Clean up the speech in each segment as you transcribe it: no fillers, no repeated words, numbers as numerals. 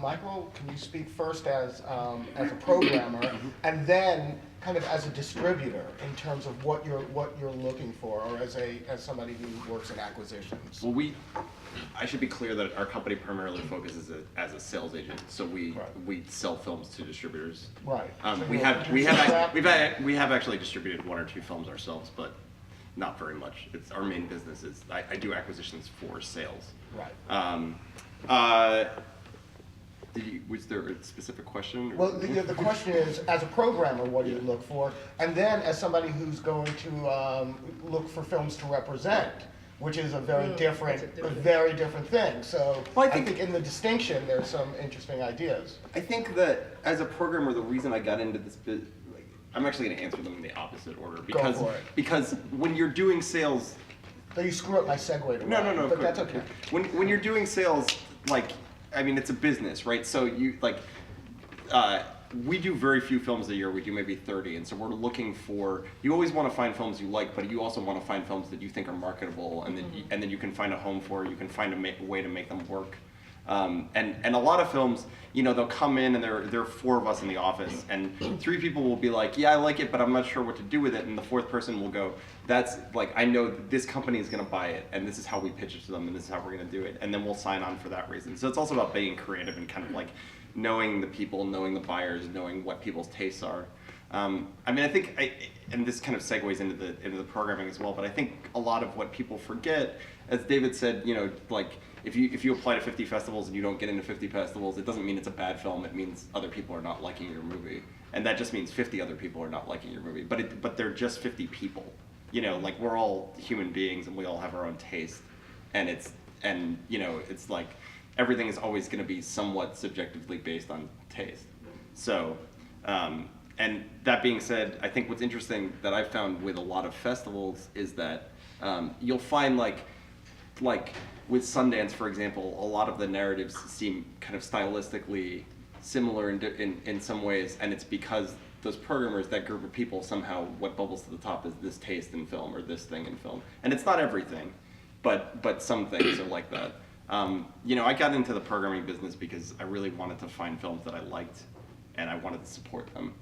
Michael, can you speak first as a programmer, and then kind of as a distributor in terms of what you're looking for, or as somebody who works in acquisitions? Well, I should be clear that our company primarily focuses as a sales agent, so we sell films to distributors. Right. We have actually distributed 1 or 2 films ourselves, but not very much. It's our main business is I do acquisitions for sales. Right. Was there a specific question? Well, the question is, as a programmer, what do you look for? And then as somebody who's going to look for films to represent, which is a very different thing. So well, I think in the distinction, there's some interesting ideas. I think that as a programmer, the reason I got into this I'm actually going to answer them in the opposite order because when you're doing sales. So you screw up my segue. No. But that's okay. When you're doing sales, I mean, it's a business, right? So we do very few films a year. We do maybe 30, and so we're looking for. You always want to find films you like, but you also want to find films that you think are marketable, and then you can find a home for. You can find a way to make them work. And a lot of films, they'll come in and there are 4 of us in the office, and 3 people will be like, yeah, I like it, but I'm not sure what to do with it, and the 4th person will go, that's I know this company is going to buy it, and this is how we pitch it to them, and this is how we're going to do it, and then we'll sign on for that reason. So it's also about being creative and kind of knowing the people, knowing the buyers, knowing what people's tastes are. I mean, I think, and this kind of segues into the programming as well, but I think a lot of what people forget, as David said, if you apply to 50 festivals and you don't get into 50 festivals, it doesn't mean it's a bad film. It means other people are not liking your movie, and that just means 50 other people are not liking your movie. But they're just 50 people. We're all human beings and we all have our own taste, and it's everything is always going to be somewhat subjectively based on taste. So. And that being said, I think what's interesting that I've found with a lot of festivals is that you'll find like with Sundance, for example, a lot of the narratives seem kind of stylistically similar in some ways, and it's because those programmers, that group of people, somehow what bubbles to the top is this taste in film or this thing in film. And it's not everything, but some things are like that. I got into the programming business because I really wanted to find films that I liked, and I wanted to support them.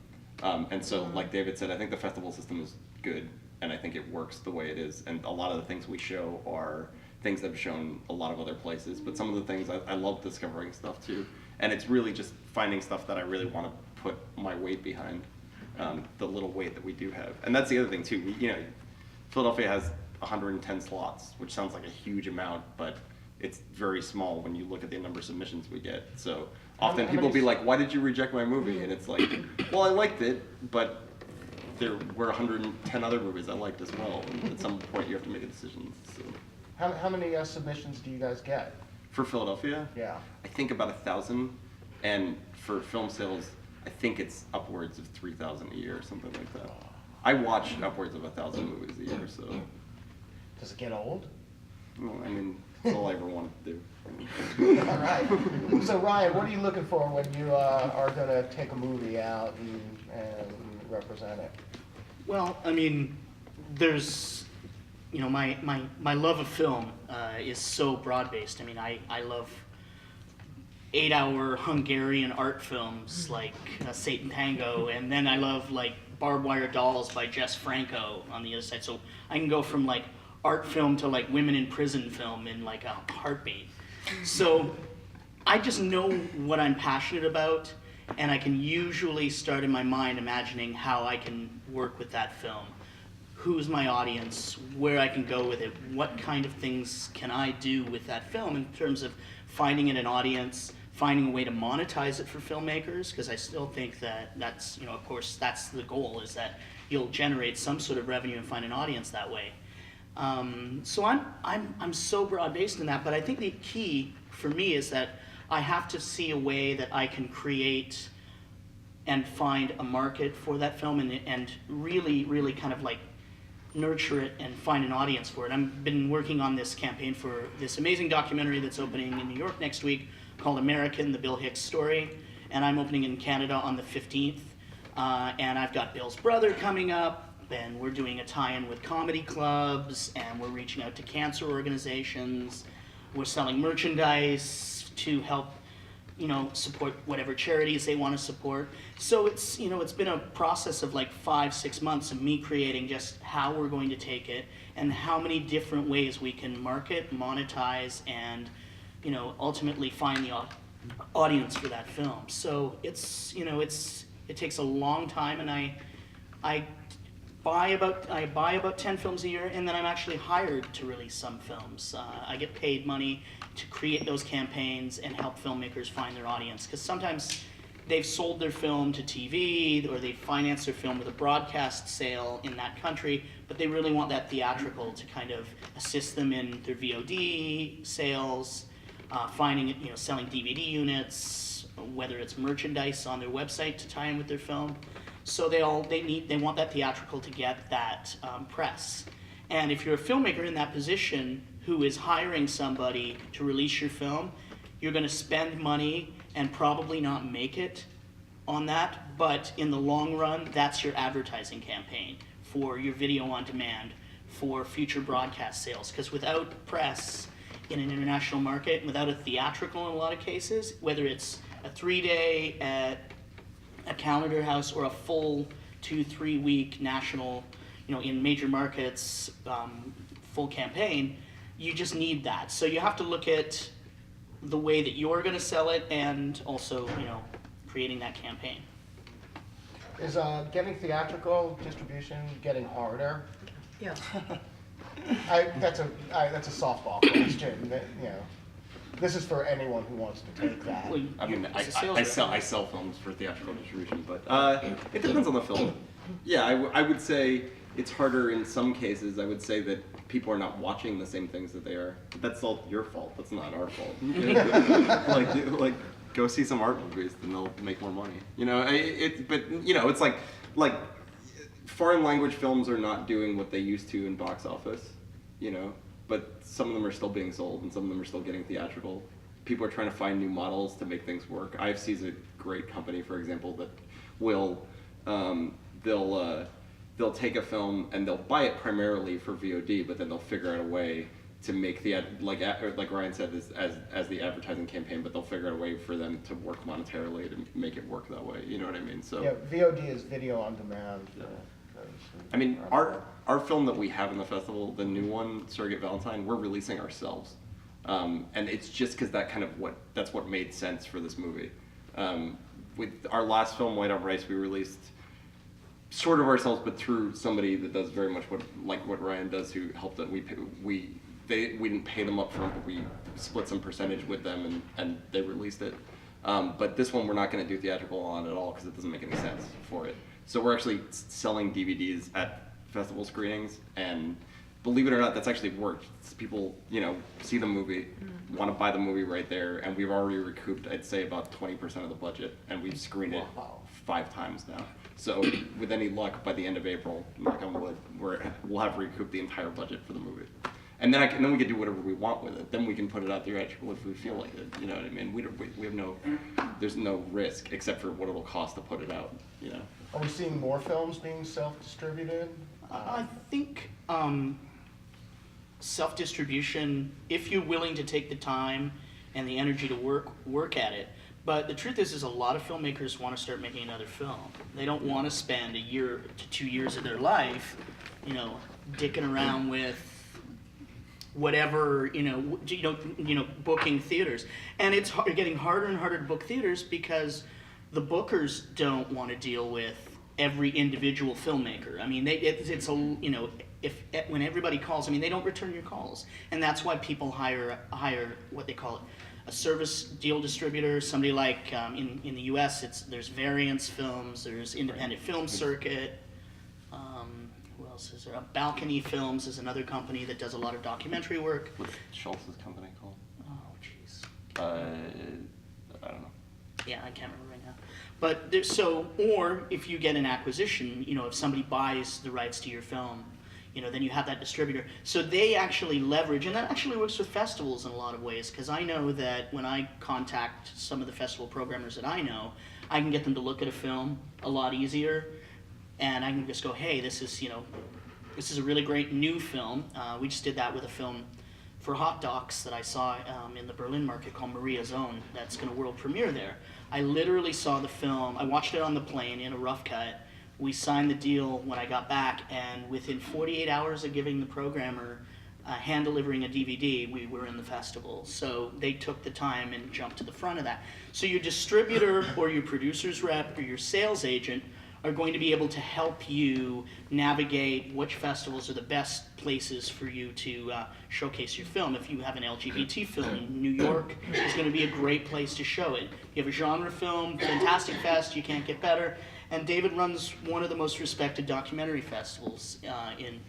And so, like David said, I think the festival system is good, and I think it works the way it is. And a lot of the things we show are things that have shown a lot of other places. But some of the things, I love discovering stuff too. And it's really just finding stuff that I really want to put my weight behind, the little weight that we do have. And that's the other thing too. Philadelphia has 110 slots, which sounds like a huge amount, but it's very small when you look at the number of submissions we get. So often people will be like, why did you reject my movie? And it's like, well, I liked it, but there were 110 other movies I liked as well. And at some point you have to make a decision. So. How many submissions do you guys get? For Philadelphia? Yeah. I think about 1,000. And for film sales, I think it's upwards of 3,000 a year or something like that. I watch upwards of 1,000 movies a year, so. Does it get old? Well, I mean, that's all I ever wanted to do. All right. So Ryan, what are you looking for when you are going to take a movie out and represent it? Well, I mean, there's, my love of film is so broad-based. I mean, I love 8-hour Hungarian art films like Satan Tango, and then I love Barbed Wire Dolls by Jess Franco on the other side. So I can go from art film to women in prison film in a heartbeat. So I just know what I'm passionate about, and I can usually start in my mind imagining how I can work with that film. Who's my audience, where I can go with it, what kind of things can I do with that film in terms of finding it an audience, finding a way to monetize it for filmmakers, because I still think that's, of course, that's the goal, is that you'll generate some sort of revenue and find an audience that way. So I'm so broad-based in that, but I think the key for me is that I have to see a way that I can create and find a market for that film and really, really kind of nurture it and find an audience for it. I've been working on this campaign for this amazing documentary that's opening in New York next week called American, the Bill Hicks Story, and I'm opening in Canada on the 15th. And I've got Bill's brother coming up, and we're doing a tie-in with comedy clubs, and we're reaching out to cancer organizations. We're selling merchandise to help support whatever charities they want to support. So it's, it's been a process of like 5-6 months of me creating just how we're going to take it and how many different ways we can market, monetize, and, ultimately find the audience for that film. So it's, it takes a long time, and I buy about 10 films a year, and then I'm actually hired to release some films. I get paid money to create those campaigns and help filmmakers find their audience, because sometimes they've sold their film to TV or they financed their film with a broadcast sale in that country, but they really want that theatrical to kind of assist them in their VOD sales, finding, selling DVD units, whether it's merchandise on their website to tie in with their film. So they want that theatrical to get that press. And if you're a filmmaker in that position who is hiring somebody to release your film, you're going to spend money and probably not make it on that, but in the long run, that's your advertising campaign for your video on demand, for future broadcast sales. Because without press in an international market, without a theatrical in a lot of cases, whether it's a 3-day at a calendar house or a full 2-3 week national, in major markets, full campaign, you just need that. So you have to look at the way that you're going to sell it and also, creating that campaign. Is getting theatrical distribution getting harder? Yeah. That's a softball question. This is for anyone who wants to take that. Well, I mean, as a sales I sell films for theatrical distribution, but it depends on the film. Yeah, I would say it's harder in some cases. I would say that people are not watching the same things that they are. But that's all your fault. That's not our fault. like go see some art movies, then they'll make more money. It's like foreign language films are not doing what they used to in box office. But some of them are still being sold, and some of them are still getting theatrical. People are trying to find new models to make things work. IFC is a great company, for example, that will they'll take a film and they'll buy it primarily for VOD, but then they'll figure out a way to make like Ryan said, as the advertising campaign, but they'll figure out a way for them to work monetarily to make it work that way. You know what I mean? So yeah, VOD is video on demand. Yeah. I mean, our film that we have in the festival, the new one, Surrogate Valentine, we're releasing ourselves, and it's just because that's what made sense for this movie. With our last film, White on Rice, we released sort of ourselves, but through somebody that does very much what Ryan does, who helped us. We didn't pay them up front, but we split some percentage with them, and they released it. But this one we're not going to do theatrical on at all because it doesn't make any sense for it. So we're actually selling DVDs at festival screenings, and believe it or not, that's actually worked. People, see the movie, want to buy the movie right there, and we've already recouped, I'd say, about 20% of the budget, and we've screened it 5 times now. So with any luck, by the end of April, knock on wood, we'll have recouped the entire budget for the movie. And then we can do whatever we want with it. Then we can put it out theatrical if we feel like it. You know what I mean? We have there's no risk except for what it'll cost to put it out. Are we seeing more films being self-distributed? I think self-distribution, if you're willing to take the time and the energy to work at it. But the truth is a lot of filmmakers want to start making another film. They don't want to spend 1 year to 2 years of their life, dicking around with whatever, booking theaters. And it's getting harder and harder to book theaters because the bookers don't want to deal with every individual filmmaker. I mean, when everybody calls, they don't return your calls. And that's why people hire what they call a service deal distributor, somebody like, in the US, there's Variance Films, there's Independent Film Circuit, who else is there? Balcony Films is another company that does a lot of documentary work. What's Schultz's company called? Oh, jeez. I don't know. Yeah, I can't remember right now. But or if you get an acquisition, if somebody buys the rights to your film, then you have that distributor. So they actually leverage, and that actually works with festivals in a lot of ways, because I know that when I contact some of the festival programmers that I know, I can get them to look at a film a lot easier, and I can just go, hey, this is a really great new film. We just did that with a film for Hot Docs that I saw in the Berlin market called Maria's Own. That's going to world premiere there. I literally saw the film. I watched it on the plane in a rough cut. We signed the deal when I got back, and within 48 hours of giving the programmer hand delivering a DVD, we were in the festival. So they took the time and jumped to the front of that. So your distributor or your producer's rep or your sales agent are going to be able to help you navigate which festivals are the best places for you to showcase your film. If you have an LGBT film, New York is going to be a great place to show it. If you have a genre film, Fantastic Fest, you can't get better. And David runs one of the most respected documentary festivals in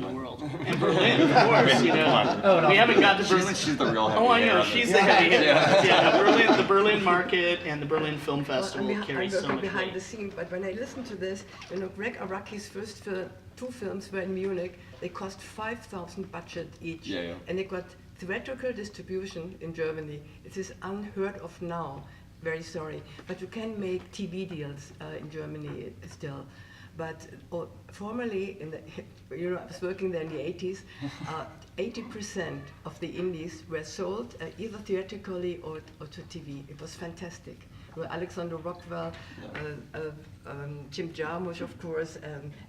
the world. And Berlin, of course, you know. We haven't got to Berlin. She's the real heavy. Oh, I know, hitter on she's this. the heavy hitter. Yeah, the Berlin market and the Berlin Film Festival I'm carries so working much behind weight. the scene, but when I listen to this, you know, Greg Araki's first two films were in Munich. They cost 5,000 budget each, Yeah. and they got theatrical distribution in Germany. It is unheard of now. Very sorry, but you can make TV deals in Germany still. But formerly, you know, I was working there in the 80s. 80% of the indies were sold either theatrically or to TV. It was fantastic. Well, Alexander Rockwell, Jim Jarmusch, of course,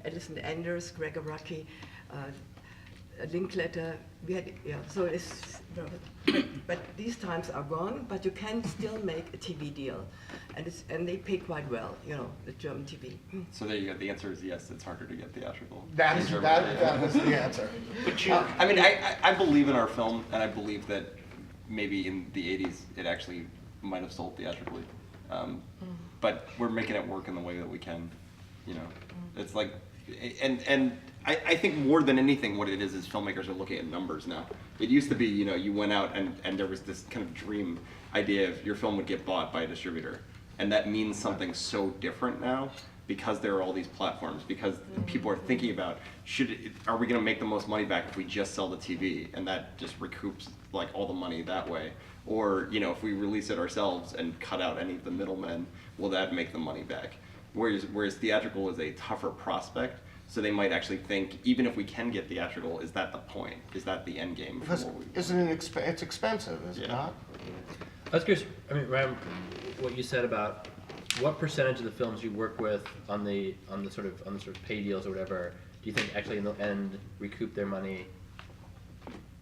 Alison Anders, Greg Araki, Linkletter. We had, yeah. So it's, but these times are gone. But you can still make a TV deal, and they pay quite well. You know, the German TV. So there you go. The answer is yes. It's harder to get theatrical. That was the answer. But you, I mean, I believe in our film, and I believe that maybe in the 80s it actually might have sold theatrically. But we're making it work in the way that we can. You know, it's like, and I think more than anything, what it is filmmakers are looking at numbers now. It used to be, you know, you went out and there was this kind of dream idea of your film would get bought by a distributor, and that means something so different now because there are all these platforms. Because people are thinking about, are we going to make the most money back if we just sell the TV, and that just recoups like all the money that way, or you know, if we release it ourselves and cut out any of the middlemen, will that make the money back? Whereas theatrical is a tougher prospect. So they might actually think, even if we can get theatrical, is that the point? Is that the end game? Because isn't it it's expensive, is it not? I was curious, I mean, Ram, what you said about what percentage of the films you work with on the sort of pay deals or whatever, do you think actually in the end recoup their money?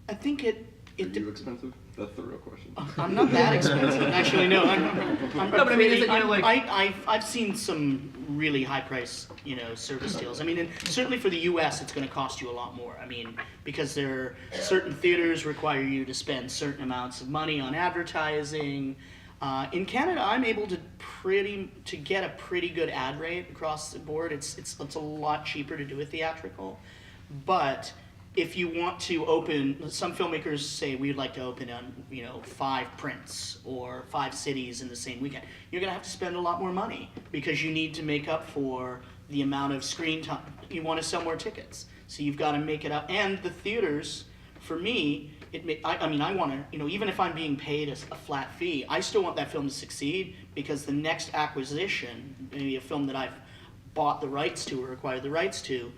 I think it Are you expensive? That's the real question. I'm not that expensive. Actually, no. I'm No, but I mean, is it, you know, like- I've seen some really high price, you know, service deals. I mean, and certainly for the U.S., it's going to cost you a lot more. I mean, because there are certain theaters require you to spend certain amounts of money on advertising. In Canada, I'm able to get a pretty good ad rate across the board. It's a lot cheaper to do a theatrical, but if you want to open, some filmmakers say we'd like to open on, you know, 5 prints or 5 cities in the same weekend. You're going to have to spend a lot more money because you need to make up for the amount of screen time. You want to sell more tickets, so you've got to make it up. And the theaters, for me, I mean, I want to, you know, even if I'm being paid a flat fee, I still want that film to succeed because the next acquisition, maybe a film that I've bought the rights to or acquired the rights to,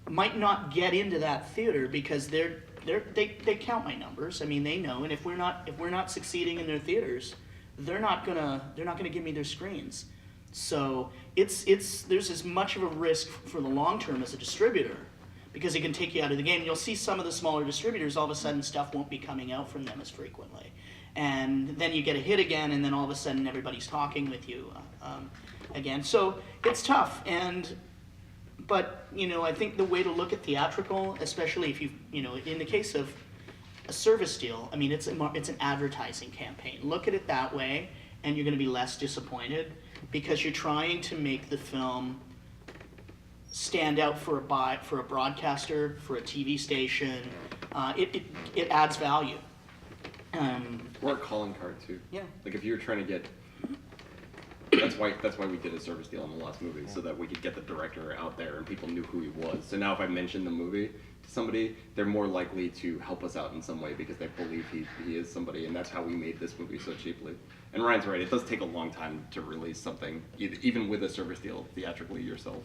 might not get into that theater because they count my numbers. I mean, they know, and if we're not succeeding in their theaters, they're not gonna give me their screens. So there's as much of a risk for the long term as a distributor because it can take you out of the game. You'll see some of the smaller distributors, all of a sudden stuff won't be coming out from them as frequently, and then you get a hit again, and then all of a sudden everybody's talking with you again. So it's tough. But, you know, I think the way to look at theatrical, especially if you know, in the case of a service deal, I mean, it's an advertising campaign. Look at it that way, and you're going to be less disappointed because you're trying to make the film stand out for a broadcaster, for a TV station. It adds value. Or a calling card too. Yeah. Like if you were trying to get. That's why we did a service deal in the last movie, so that we could get the director out there and people knew who he was. So now if I mention the movie to somebody, they're more likely to help us out in some way because they believe he is somebody, and that's how we made this movie so cheaply. And Ryan's right, it does take a long time to release something, even with a service deal theatrically yourself.